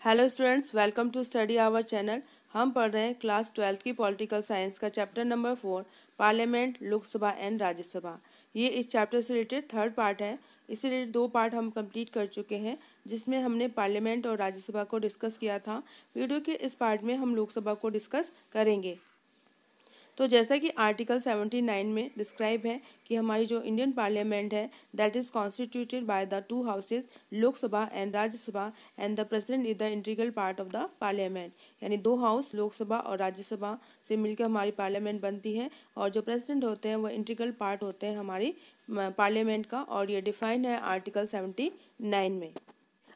Hello students, welcome to study our channel. हम पढ़ रहे हैं क्लास 12 की पॉलिटिकल साइंस का chapter number 4, parliament, Lok Sabha and Rajya Sabha. ये इस चैप्टर से रिलेटेड थर्ड पार्ट है। इससे रिलेटेड 2 पार्ट हम कंप्लीट कर चुके हैं, जिसमें हमने पार्लियामेंट और राज्यसभा को डिस्कस किया था। वीडियो के इस पार्ट में हम लोकसभा को डिस्कस करेंगे। तो जैसा कि आर्टिकल 79 में डिस्क्राइब है कि हमारी जो इंडियन पार्लियामेंट है that is constituted by the 2 houses, Lok Sabha and Rajya Sabha, and the president is the integral part of the parliament. यानी 2 हाउस लोकसभा और राज्यसभा से मिलकर हमारी पार्लियामेंट बनती है, और जो प्रेसिडेंट होते हैं वो इंटीग्रल पार्ट होते हैं हमारी पार्लियामेंट का, और ये डिफाइंड है आर्टिकल 79 में।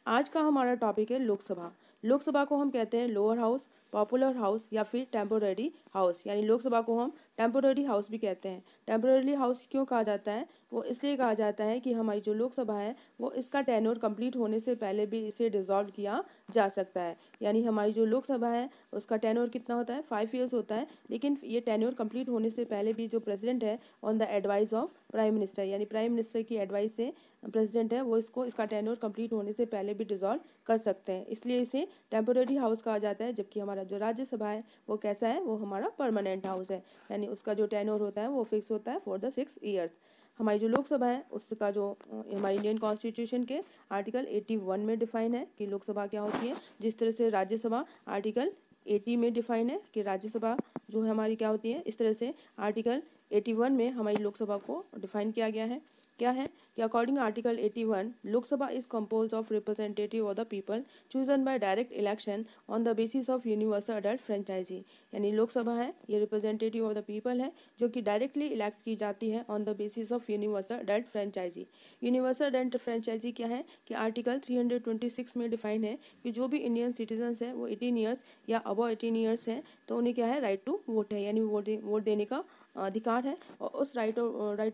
आज का हमारा टॉपिक है लोकसभा। लोकसभा को हम कहते हैं लोअर हाउस, पॉपुलर हाउस या फिर टेम्पोररी हाउस। यानी लोकसभा को हम टेम्पोररी हाउस भी कहते हैं। टेम्पोररी हाउस क्यों कहा जाता है? वो इसलिए कहा जाता है कि हमारी जो लोकसभा है वो इसका टेन्योर कंप्लीट होने से पहले भी इसे डिसॉल्व किया जा सकता है। यानी हमारी जो लोकसभा है उसका टेन्योर कितना होता है? 5 ईयर्स होता है, लेकिन ये टेन्योर कंप्लीट होने से पहले भी जो प्रेसिडेंट है on the advice of prime minister, यानी प्राइम मिनिस्टर की एडवाइस से प्रेसिडेंट है वो इसका टेन्योर कंप्लीट होने से पहले भी डिसॉल्व कर सकते हैं, इसलिए इसे टेम्पोररी हाउस कहा जाता है। जबकि हमारा जो राज्यसभा है वो कैसा है? वो हमारा परमानेंट हाउस है, यानी उसका जो टेन्योर होता है वो फिक्स होता है फॉर द 6 ईयर्स। हमारी जो लोकसभा है उसका जो हमारी इंडियन कॉन्स्टिट्यूशन के आर्टिकल 81 में डिफाइन है कि लोकसभा क्या होती है, जिस तरह से राज्यसभा आर्टिकल 80 में डिफाइन है कि राज्यसभा जो है हमारी क्या होती है, इस तरह से आर्टिकल 81 में हमारी लोकसभा को डिफाइन किया गया है। क्या है कि according article 81, Lok Sabha is compose of representative of the people chosen by direct election on the basis of universal adult franchise. यानी लोकसभा है ये रिप्रेजेंटेटिव ऑफ द पीपल है जो कि डायरेक्टली इलेक्ट की जाती है on the basis of universal adult franchise. Universal adult franchise क्या है कि आर्टिकल 326 में डिफाइन है कि जो भी इंडियन सिटीजन्स हैं वो 18 ईयर्स या अबव 18 ईयर्स हैं तो उन्हें क्या है, राइट टू वोट है, यानी वोट देने का अधिकार है। और उस राइट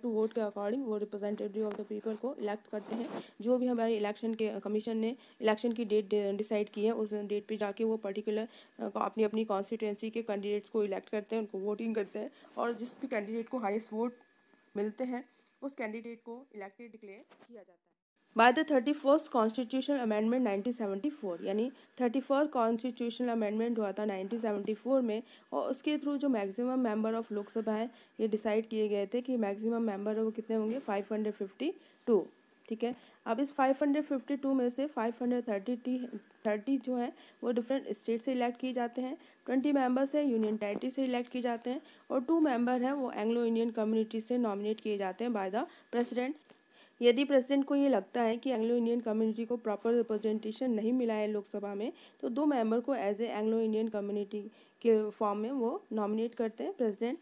टू वोट के अकॉर्डिंग वो रिप्रेजेंटेटिव ऑफ द पीपल को इलेक्ट करते हैं। जो भी हमारे इलेक्शन के कमीशन ने इलेक्शन की डेट डिसाइड की है उस डेट पे जाके वो पर्टिकुलर अपनी अपनी कॉन्स्टिट्यूंसी के कैंडिडेट्स को इलेक्ट करते हैं, उनको वोटिंग करते हैं, और जिस भी कैंडिडेट को हाईएस्ट वोट मिलते हैं उस कैंडिडेट को इलेक्टेड डिक्लेयर किया जाता है by the 31st constitutional amendment 1974। यानी 31st कॉन्स्टिट्यूशनल अमेंडमेंट हुआ था 1974 में, और उसके थ्रू जो मैक्सिमम मेंबर ऑफ लोकसभा है ये डिसाइड किए गए थे कि मैक्सिमम मेंबर है वो कितने होंगे, 552। ठीक है, अब इस 552 में से 530 जो है वो डिफरेंट स्टेट से इलेक्ट किए जाते हैं, 20 मेंबर्स है यूनियन टेरिटरी से इलेक्ट किए जाते हैं, और 2 मेंबर है वो एंग्लो इंडियन कम्युनिटी से नॉमिनेट किए जाते हैं बाय द प्रेसिडेंट। यदि प्रेसिडेंट को ये लगता है कि एंग्लो इंडियन कम्युनिटी को प्रॉपर रिप्रेजेंटेशन नहीं मिला है लोकसभा में, तो 2 मेंबर को as a Anglo Indian community के फॉर्म में वो नॉमिनेट करते हैं प्रेसिडेंट।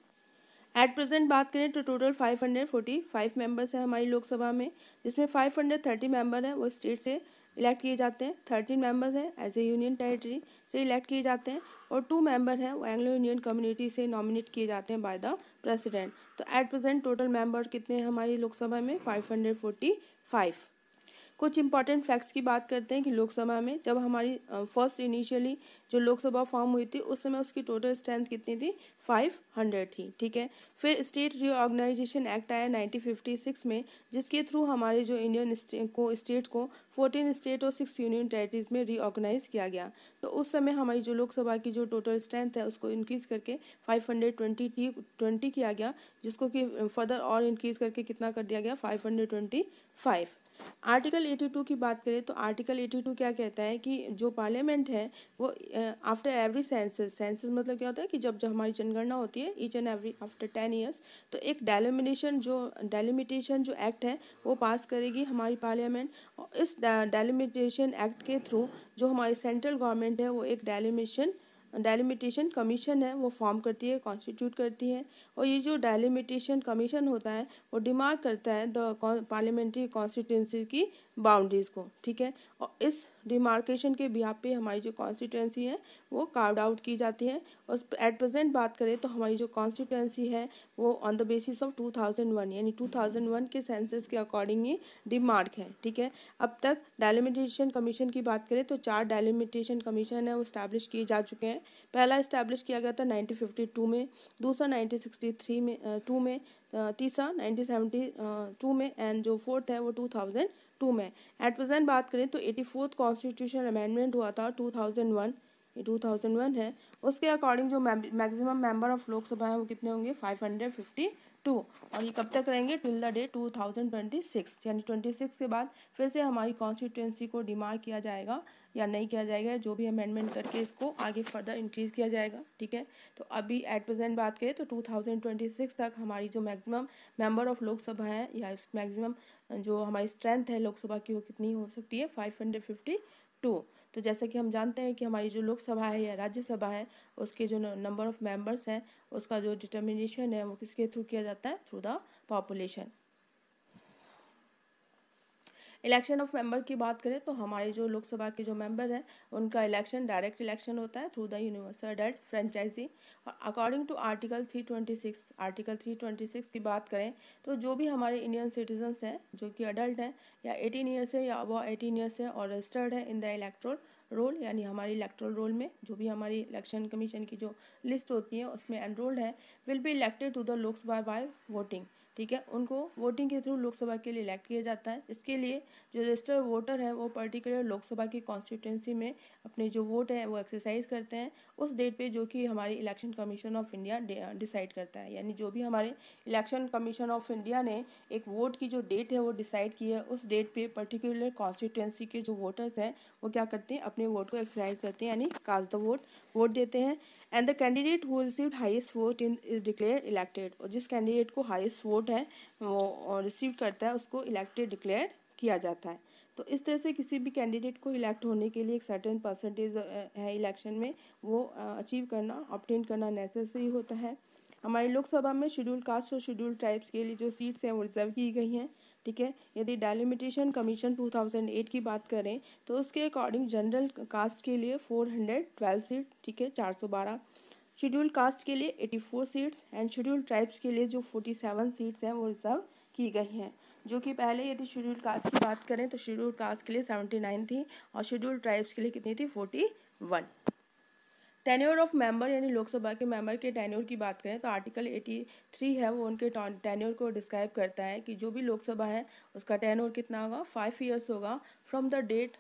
एट प्रेजेंट बात करें तो टोटल 545 मेंबर्स हैं हमारी लोकसभा में, जिसमें 530 मेंबर हैं वो स्टेट से इलेक्ट किए जाते हैं, 13 मेंबर्स हैं एज ए यूनियन टेरिटरी से इलेक्ट किए जाते हैं, और 2 मेंबर हैं वो एंग्लो इंडियन कम्युनिटी से नॉमिनेट किए जाते हैं बाय द प्रेसिडेंट। तो एट प्रेजेंट टोटल मेंबर कितने हैं हमारी लोकसभा में? 545। कुछ इंपॉर्टेंट फैक्ट्स की बात करते हैं कि लोकसभा में जब हमारी फर्स्ट इनिशियली जो लोकसभा फॉर्म हुई थी उस समय उसकी टोटल स्ट्रेंथ कितनी थी? 500 थी। ठीक है, फिर स्टेट रीऑर्गेनाइजेशन एक्ट आया 1956 में, जिसके थ्रू हमारे जो इंडियन स्टेट को 14 स्टेट और 6 यूनियन टेरिटरीज में रीऑर्गेनाइज किया गया। तो उस समय हमारी जो लोकसभा की जो टोटल स्ट्रेंथ है उसको इंक्रीज करके 520 किया गया, जिसको कि फर्दर और इंक्रीज करके कितना कर दिया गया? 525। आर्टिकल 82 की बात करें तो आर्टिकल 82 क्या कहता है कि जो पार्लियामेंट है वो आफ्टर एवरी सेंसस मतलब क्या होता है कि जब जब हमारी जनगणना होती है each and every after 10 years, तो एक डेलिमिटेशन जो एक्ट है वो पास करेगी हमारी पार्लियामेंट। और इस डेलिमिटेशन एक्ट के थ्रू जो हमारी सेंट्रल गवर्नमेंट है वो एक डेलिमिटेशन कमीशन है वो फॉर्म करती है, कॉन्स्टिट्यूट करती है, और ये जो डेलिमिटेशन कमीशन होता है वो डिमार्क करता है द पार्लियामेंट्री कॉन्स्टिट्यूंसी की बाउंड्रीज को। ठीक है, और इस डिमार्केशन के बिहाफ पे हमारी जो कॉन्स्टिट्यूंसी है वो कार्ड आउट की जाती है। और एट प्रेजेंट बात करें तो हमारी जो कॉन्स्टिट्यूंसी है वो ऑन द बेसिस ऑफ 2001 यानी 2001 के सेंसस के अकॉर्डिंग ही डिमार्क है। ठीक है, अब तक डेलिमिटेशन कमीशन की बात करें तो 4 डेलिमिटेशन कमीशन है वो इस्टेब्लिश किए जा चुके हैं। पहला इस्टेब्लिश किया गया था 1952 में, दूसरा 1963 में, तीसरा 1972 में, एंड जो फोर्थ है वो 2002 टू में। एट प्रेजेंट बात करें तो 84th कॉन्स्टिट्यूशन अमेंडमेंट हुआ था 2001, ये 2001 है। उसके अकॉर्डिंग जो मैक्सिमम मेंबर ऑफ लोकसभा है वो कितने होंगे 552, और ये कब तक रहेंगे टिल द डे 2026, यानी 26 के बाद फिर से हमारी कॉन्स्टिट्यूंसी को डिमार्क किया जाएगा या नहीं किया जाएगा, जो भी अमेंडमेंट करके इसको आगे फर्दर इंक्रीज़ किया जाएगा। ठीक है, तो अभी एट प्रेजेंट बात करें तो 2026 तक हमारी जो मैक्सिमम मेंबर ऑफ लोकसभा है या मैक्सिमम जो हमारी स्ट्रेंथ है लोकसभा की वो कितनी हो सकती है 552। तो जैसा कि हम जानते हैं कि हमारी जो लोकसभा है या राज्यसभा है उसके जो नंबर ऑफ मेंबर्स हैं उसका जो डिटर्मिनेशन है वो किसके थ्रू किया जाता है, through the population. Election of member की बात करें तो हमारे जो लोकसभा के जो मेंबर हैं उनका इलेक्शन डायरेक्ट इलेक्शन होता है through the universal direct franchise. और अकॉर्डिंग टू आर्टिकल 326 की बात करें तो जो भी हमारे इंडियन सिटीजन्स हैं जो कि अडल्ट हैं या 18 ईयर्स है या अबव 18 ईयर्स है और रजिस्टर्ड है इन द इलेक्टोरल रोल, यानी हमारी इलेक्टोरल रोल में जो भी हमारी इलेक्शन कमीशन की जो लिस्ट होती है उसमें एनरोल्ड है, will be elected to the Lok Sabha by voting. ठीक है, उनको वोटिंग के थ्रू लोकसभा के लिए इलेक्ट किया जाता है। इसके लिए जो रजिस्टर्ड वोटर है वो पर्टिकुलर लोकसभा की कॉन्स्टिट्यूंसी में अपने जो वोट है वो एक्सरसाइज करते हैं उस डेट पे जो कि हमारी election commission of India decide करता है। यानी जो भी हमारे इलेक्शन कमीशन ऑफ इंडिया ने एक वोट की जो डेट है वो डिसाइड की है, उस डेट पे पर्टिकुलर कॉन्स्टिट्यूंसी के जो वोटर्स हैं वो क्या करते हैं, अपने वोट को एक्सरसाइज करते हैं, यानी कास्ट द वोट देते हैं। And the candidate who received highest vote in is declare elected, और जिस कैंडिडेट को हाईएस्ट वोट है वो रिसीव करता है उसको इलेक्टेड डिक्लेयर किया जाता है। तो इस तरह से किसी भी कैंडिडेट को इलेक्ट होने के लिए एक सर्टेन परसेंटेज है इलेक्शन में वो अचीव करना, ऑब्टेन करना नेसेसरी होता है। हमारी लोकसभा में शेड्यूल कास्ट और शेड्यूल ट्राइब्स के लिए जो सीट्स हैं वो रिजर्व की गई हैं। ठीक है, यदि डेलिमिटेशन कमीशन 2008 की बात करें तो उसके अकॉर्डिंग जनरल कास्ट के लिए 412 सीट, ठीक है 412, शेड्यूल कास्ट के लिए 84 सीट्स एंड शेड्यूल ट्राइब्स के लिए जो 47 सीट्स हैं वो रिजर्व की गई हैं। जो कि पहले यदि शेड्यूल कास्ट की बात करें तो शेड्यूल कास्ट के लिए 79 थी और शेड्यूल ट्राइब्स के लिए कितनी थी 41। टेन्योर ऑफ मेंबर यानी लोकसभा के मेंबर के टेन्योर की बात करें तो आर्टिकल 83 है वो उनके टेन्योर को डिस्क्राइब करता है कि जो भी लोकसभा है उसका टेन्योर कितना होगा 5 ईयर्स होगा from the date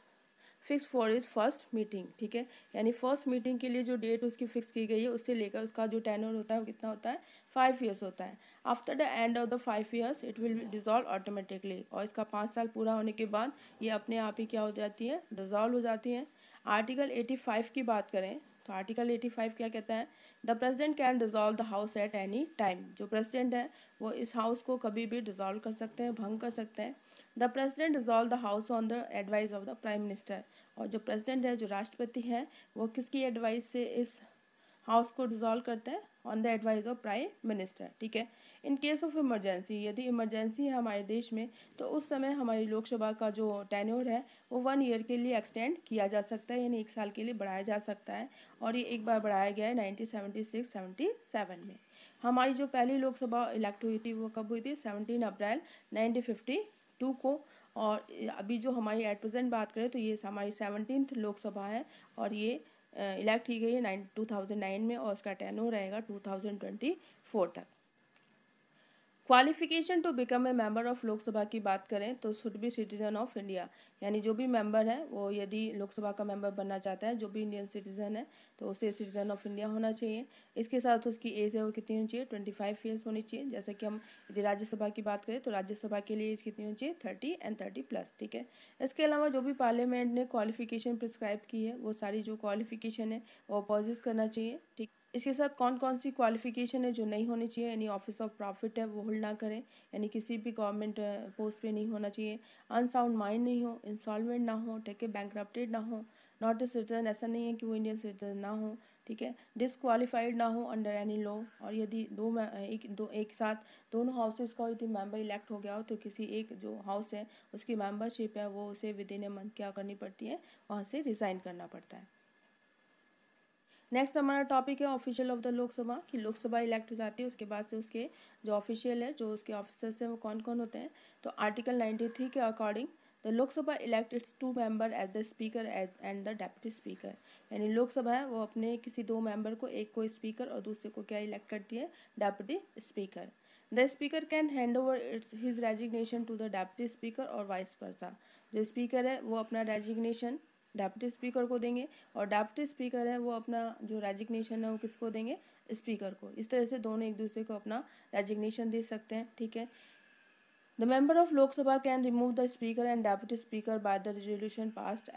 fix for is first meeting. ठीक है, यानी फर्स्ट मीटिंग के लिए जो डेट उसकी फिक्स की गई है उससे लेकर उसका जो टेन्योर होता है वो कितना होता है 5 ईयर्स होता है। After the end of the 5 years it will dissolve automatically, और इसका 5 साल पूरा होने के बाद ये अपने आप ही क्या हो जाती है, डिजॉल्व हो जाती है। आर्टिकल 85 की बात करें तो आर्टिकल 85 क्या कहता है, the president can dissolve the house at any time, जो प्रेसिडेंट है वो इस हाउस को कभी भी डिजॉल्व कर सकते हैं, भंग कर सकते हैं। The president dissolve the house on the advice of the prime minister, और जो प्रेसिडेंट है जो राष्ट्रपति है वो किसकी एडवाइस से इस हाउस को डिजॉल्व करते हैं, on the advice of prime minister. ठीक है, इन केस ऑफ इमरजेंसी, यदि इमरजेंसी है हमारे देश में तो उस समय हमारी लोकसभा का जो टेन्योर है वो 1 ईयर के लिए एक्सटेंड किया जा सकता है, यानी 1 साल के लिए बढ़ाया जा सकता है, और ये एक बार बढ़ाया गया है 1976-77 में। हमारी जो पहली लोकसभा इलेक्ट हुई थी वो कब हुई थी 17 अप्रैल 1952 को, और अभी जो हमारी एट प्रेजेंट बात करें तो ये हमारी 17th लोकसभा है और ये इलेक्ट की गई है 2009 में, और उसका टेन्योर रहेगा 2024 तक। Qualification to become a member of Lok Sabha की बात करें तो should be citizen of India, यानी जो भी मेंबर है वो यदि लोकसभा का मेंबर बनना चाहता है, जो भी इंडियन सिटीजन है तो उसे सिटीजन ऑफ इंडिया होना चाहिए। इसके साथ उसकी एज है वो कितनी होनी चाहिए 25 ईयर्स होनी चाहिए। जैसे कि हम यदि राज्यसभा की बात करें तो राज्यसभा के लिए एज कितनी होनी चाहिए 30 एंड 30+। ठीक है, इसके अलावा जो भी पार्लियामेंट ने क्वालिफिकेशन प्रिस्क्राइब की है वो सारी जो क्वालिफिकेशन है वो अपोजिट करना चाहिए। ठीक, इसके साथ कौन कौन सी क्वालिफिकेशन है जो नहीं होनी चाहिए, यानी ऑफिस ऑफ प्रॉफिट है वो होल्ड ना करें, यानी किसी भी गवर्नमेंट पोस्ट पे नहीं होना चाहिए, अनसाउंड माइंड नहीं हो, इंसॉल्वेंट ना हो, ठीक है, बैंकरप्टेड ना हो, नॉट ए सिटीजन, ऐसा नहीं है कि वो इंडियन सिटीजन ना हो, ठीक है, डिसक्वालीफाइड ना हो अंडर एनी लॉ, और यदि एक साथ दोनों हाउसेज का यदि मेंबर इलेक्ट हो गया हो तो किसी एक जो हाउस है उसकी मेंबरशिप है वो उसे विद इन ए मंथ क्या करनी पड़ती है, वहाँ से रिज़ाइन करना पड़ता है। नेक्स्ट हमारा टॉपिक है ऑफिशियल ऑफ द लोकसभा, कि लोकसभा इलेक्ट हो जाती है उसके बाद से उसके जो ऑफिशियल है, जो उसके ऑफिसर्स हैं वो कौन कौन होते हैं। तो आर्टिकल 93 के according the Lok Sabha elect its 2 member as the speaker and the deputy speaker, यानी लोकसभा है वो अपने किसी 2 मेंबर को, एक को स्पीकर और दूसरे को क्या इलेक्ट करती है, deputy speaker. The speaker can hand over its his resignation to the deputy speaker और वाइस वर्सा, जो स्पीकर है वो अपना रेजिग्नेशन डेप्यूटी स्पीकर को देंगे और डेप्यूटी स्पीकर है वो अपना जो रेजिग्नेशन है वो किसको देंगे, स्पीकर को। इस तरह से दोनों एक दूसरे को अपना रेजिग्नेशन दे सकते हैं, ठीक है। The member of Lok Sabha can remove the speaker and deputy speaker by the resolution passed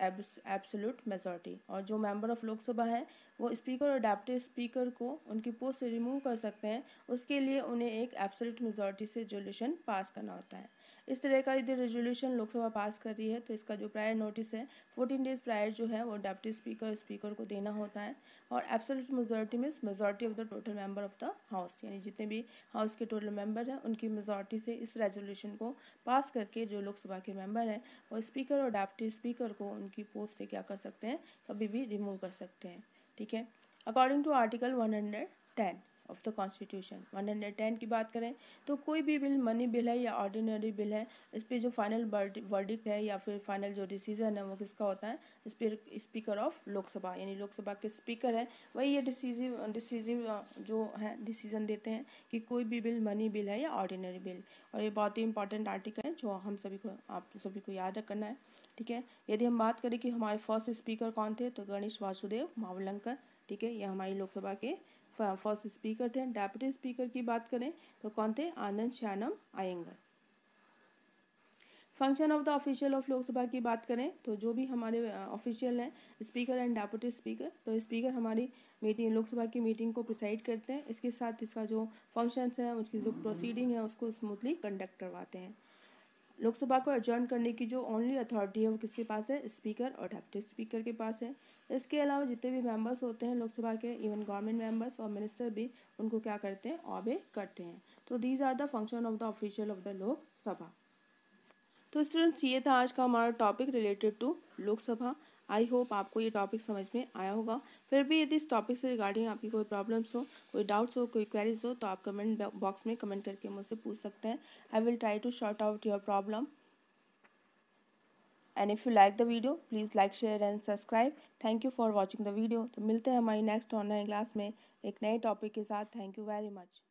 absolute majority। और जो member of लोक सभा है वो स्पीकर और डेप्यूटी स्पीकर को उनकी पोस्ट से रिमूव कर सकते हैं, उसके लिए उन्हें एक एब्सोल्यूट मेजॉरिटी से रेजोल्यूशन पास करना होता है। इस तरह का यदि रेजोल्यूशन लोकसभा पास कर रही है तो इसका जो प्रायर नोटिस है 14 डेज प्रायर जो है वो डेप्यूटी स्पीकर को देना होता है। और absolute majority means majority of the total member of the house, यानी जितने भी हाउस के टोटल मेंबर हैं उनकी मेजॉरिटी से इस रेजोल्यूशन को पास करके जो लोकसभा के मेंबर हैं वो स्पीकर और डेप्यूटी स्पीकर को उनकी पोस्ट से क्या कर सकते हैं, कभी भी रिमूव कर सकते हैं, ठीक है। According to article 110 of the constitution, 110 की बात करें तो कोई भी बिल मनी बिल है या ऑर्डिनरी बिल है, इस पर जो फाइनल वर्डिक्ट है या फिर फाइनल जो डिसीजन है वो किसका होता है, स्पीकर ऑफ लोकसभा, यानी लोकसभा के स्पीकर है वही ये डिसीजिव जो है डिसीजन देते हैं कि कोई भी बिल मनी बिल है या ऑर्डिनरी बिल। और ये बहुत ही इंपॉर्टेंट आर्टिकल है जो हम सभी को आप सभी को याद रखना है, ठीक है। यदि हम बात करें कि हमारे फर्स्ट स्पीकर कौन थे तो गणेश वासुदेव मावलंकर, ठीक है, ये हमारी लोकसभा के फर्स्ट स्पीकर थे। डेप्यूटी स्पीकर की बात करें तो कौन थे, Anand Shayanam Ayyangar. Function of the official of Lok Sabha की बात करें तो जो भी हमारे ऑफिशियल हैं स्पीकर एंड डेप्यूटी स्पीकर, तो स्पीकर हमारी मीटिंग लोकसभा की मीटिंग को प्रिसाइड करते हैं, इसके साथ इसका जो फंक्शंस है उसकी जो प्रोसीडिंग है उसको स्मूथली कंडक्ट करवाते हैं। लोकसभा को एडजर्न करने की जो ओनली अथॉरिटी है वो किसके पास है, स्पीकर और डेप्यूटी स्पीकर के पास है। इसके अलावा जितने भी मेंबर्स होते हैं लोकसभा के, इवन गवर्नमेंट मेंबर्स और मिनिस्टर भी उनको क्या करते हैं, ऑबे करते हैं। तो these are the function of the official of the Lok Sabha. तो स्टूडेंट्स ये था आज का हमारा topic related to Lok Sabha. I hope आपको ये टॉपिक समझ में आया होगा। फिर भी यदि इस टॉपिक से रिगार्डिंग आपकी कोई प्रॉब्लम्स हो, कोई डाउट्स हो, कोई क्वेरीज हो तो आप कमेंट बॉक्स में कमेंट करके मुझसे पूछ सकते हैं। I will try to sort out your problem. And if you like the video please like share and subscribe. Thank you for watching the video. तो मिलते हैं हमारी नेक्स्ट ऑनलाइन क्लास में एक नए टॉपिक के साथ। Thank you very much.